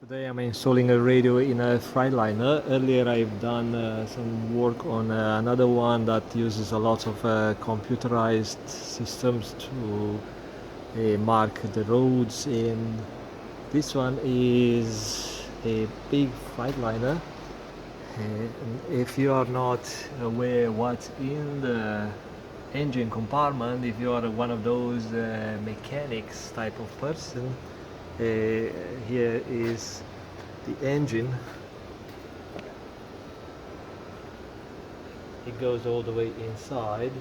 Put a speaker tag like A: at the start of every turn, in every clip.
A: Today I'm installing a radio in a Freightliner. Earlier I've done some work on another one that uses a lot of computerized systems to mark the roads, and this one is a big Freightliner. And if you are not aware what's in the engine compartment, if you are one of those mechanics type of person, here is the engine. It goes all the way inside,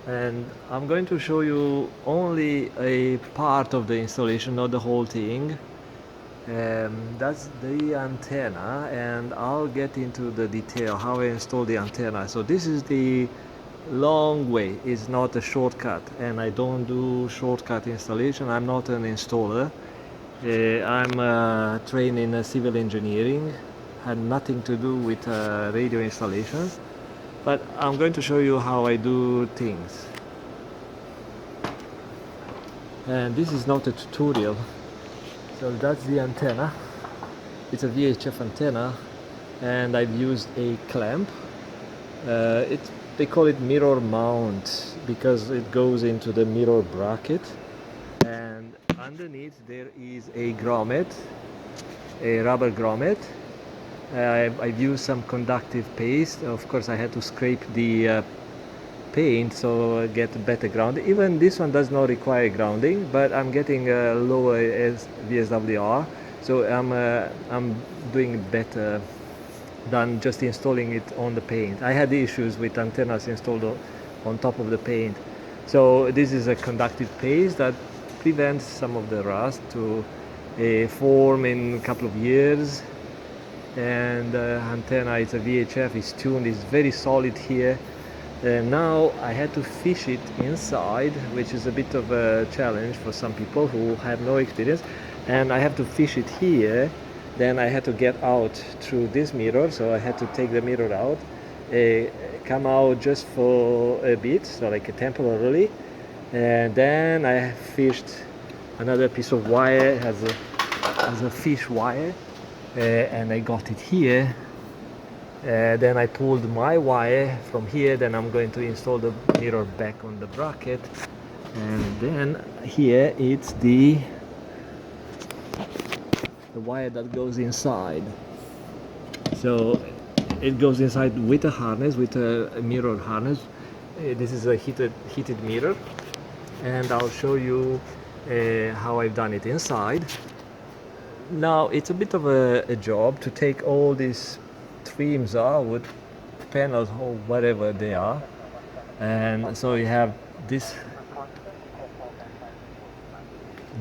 A: and I'm going to show you only a part of the installation, not the whole thing. That's the antenna, and I'll get into the detail how I install the antenna. So this is the long way, it's not a shortcut, and I don't do shortcut installation. I'm not an installer. I'm trained in civil engineering, had nothing to do with radio installations, but I'm going to show you how I do things. And this is not a tutorial. So that's the antenna. It's a VHF antenna, and I've used a clamp. They call it mirror mount because it goes into the mirror bracket, and underneath there is a grommet, a rubber grommet. I've used some conductive paste. Of course I had to scrape the paint so I get better ground. Even this one does not require grounding, but I'm getting lower as VSWR, so I'm doing better than just installing it on the paint. I had issues with antennas installed on top of the paint. So this is a conductive paste that prevents some of the rust to form in a couple of years. And antenna, it's a VHF, it's tuned, it's very solid here. Now I had to fish it inside, which is a bit of a challenge for some people who have no experience, and I have to fish it here. Then I had to get out through this mirror, so I had to take the mirror out, come out just for a bit, so like temporarily, and then I fished another piece of wire as a fish wire, and I got it here. Then I pulled my wire from here, then I'm going to install the mirror back on the bracket, and then here it's the wire that goes inside. So it goes inside with a harness, with a mirror harness. This is a heated mirror, and I'll show you how I've done it inside. Now it's a bit of a job to take all these trims out, panels or whatever they are, and so you have this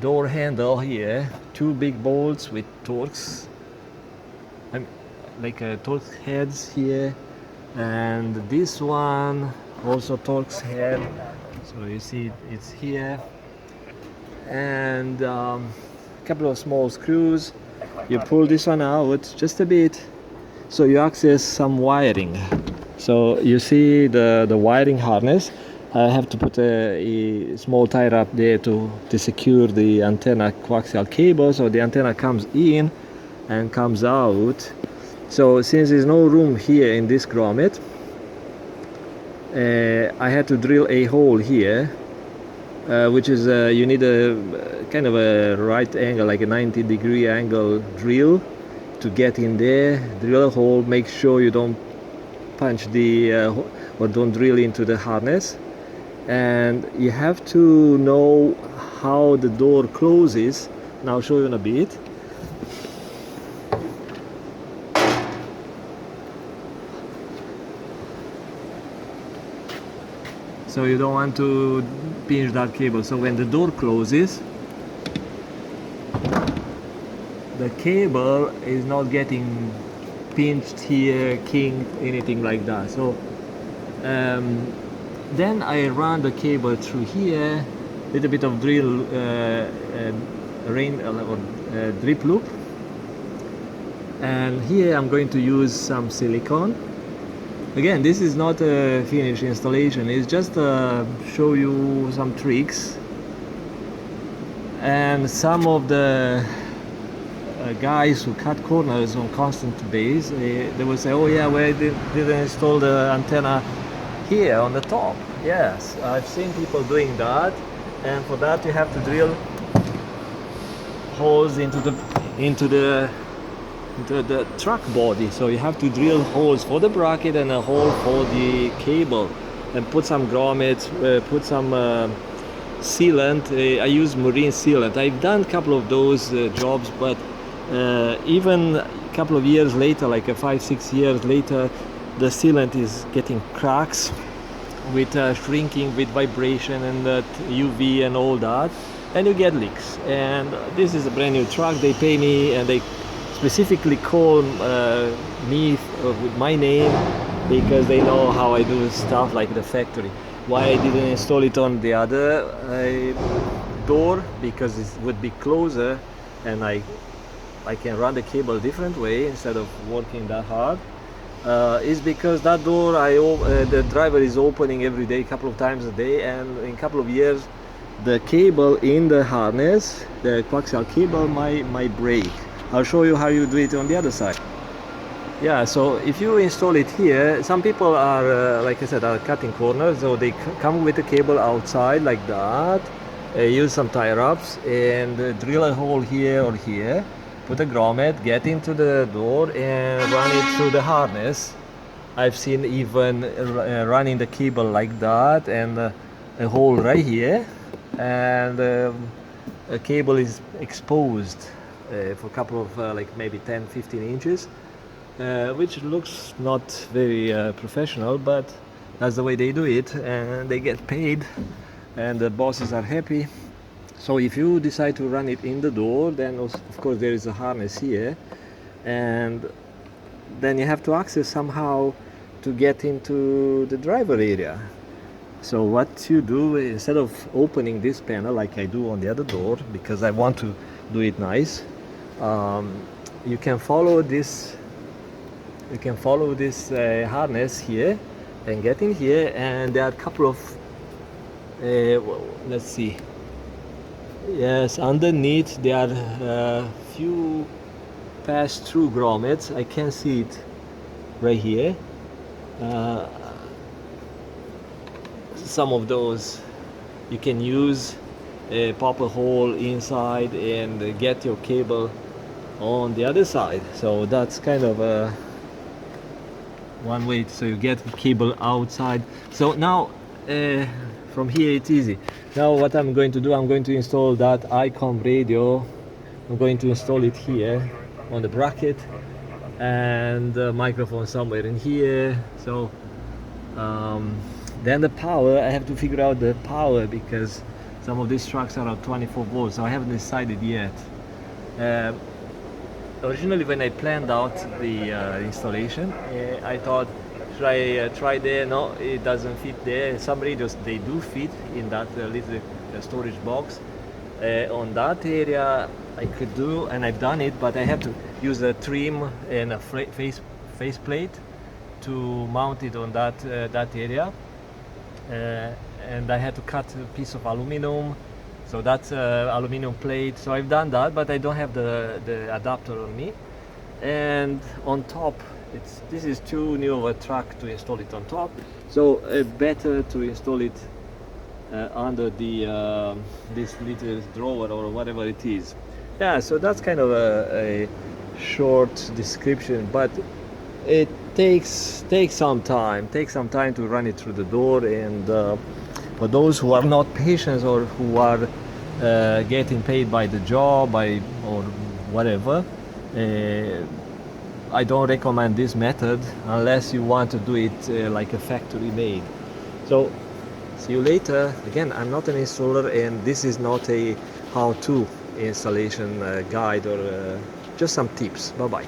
A: door handle here, two big bolts with Torx, like Torx heads here, and this one also Torx head, so you see it's here, and a couple of small screws. You pull this one out just a bit, so you access some wiring. So you see the wiring harness. I have to put a small tie wrap there to secure the antenna coaxial cable, so the antenna comes in and comes out. So since there's no room here in this grommet, I had to drill a hole here, which is you need a kind of a right angle, like a 90-degree angle drill to get in there. Drill a hole, make sure you don't punch the or don't drill into the harness, and you have to know how the door closes, and I'll show you in a bit. So you don't want to pinch that cable. So when the door closes, the cable is not getting pinched here, kinked, anything like that. So then I run the cable through here, little bit of drill drip loop, and here I'm going to use some silicone. Again, this is not a finished installation, it's just show you some tricks. and some of the guys who cut corners on constant base, they will say, oh yeah, why didn't install the antenna here on the top? Yes, I've seen people doing that, and for that you have to drill holes into the truck body. So you have to drill holes for the bracket and a hole for the cable, and put some grommets, put some sealant. I use marine sealant. I've done a couple of those jobs, but even a couple of years later, like 5-6 years later, the sealant is getting cracks with shrinking, with vibration and UV and all that, and you get leaks. And this is a brand new truck. They pay me and they specifically call me with my name because they know how I do stuff like the factory. Why I didn't install it on the other door, because it would be closer and I can run the cable a different way instead of working that hard, is because that door the driver is opening every day, a couple of times a day, and in a couple of years the cable in the harness, the coaxial cable, might break. I'll show you how you do it on the other side. Yeah, so if you install it here, some people are, like I said, are cutting corners, so they come with the cable outside like that, use some tie wraps and drill a hole here or here, put a grommet, get into the door and run it through the harness. I've seen even running the cable like that, and a hole right here, and a cable is exposed for a couple of like maybe 10-15 inches, which looks not very professional, but that's the way they do it, and they get paid and the bosses are happy. So if you decide to run it in the door, then of course there is a harness here, and then you have to access somehow to get into the driver area. So what you do, instead of opening this panel like I do on the other door, because I want to do it nice, you can follow this harness here and get in here, and there are a couple of let's see, yes, underneath there are few pass-through grommets. I can see it right here. Some of those you can use, pop a hole inside and get your cable on the other side. So that's kind of one way, so you get the cable outside. So now from here it's easy. Now what I'm going to do, I'm going to install that ICOM radio. I'm going to install it here on the bracket, and the microphone somewhere in here. So then the power, I have to figure out the power, because some of these trucks are at 24 volts, so I haven't decided yet. Originally when I planned out the installation, I thought, should I try there? No, it doesn't fit there. Some radios, they do fit in that little storage box. On that area I could do, and I've done it, but I have to use a trim and a face plate to mount it on that area. And I had to cut a piece of aluminum, so that's aluminum plate. So I've done that, but I don't have the adapter on me. And on top, this is too new of a truck to install it on top, so better to install it under the this little drawer or whatever it is. Yeah, so that's kind of a short description, but it takes some time to run it through the door. And for those who are not patient, or who are getting paid by the job or whatever, I don't recommend this method unless you want to do it like a factory made. So see you later. Again, I'm not an installer, and this is not a how-to installation guide, or just some tips. Bye bye.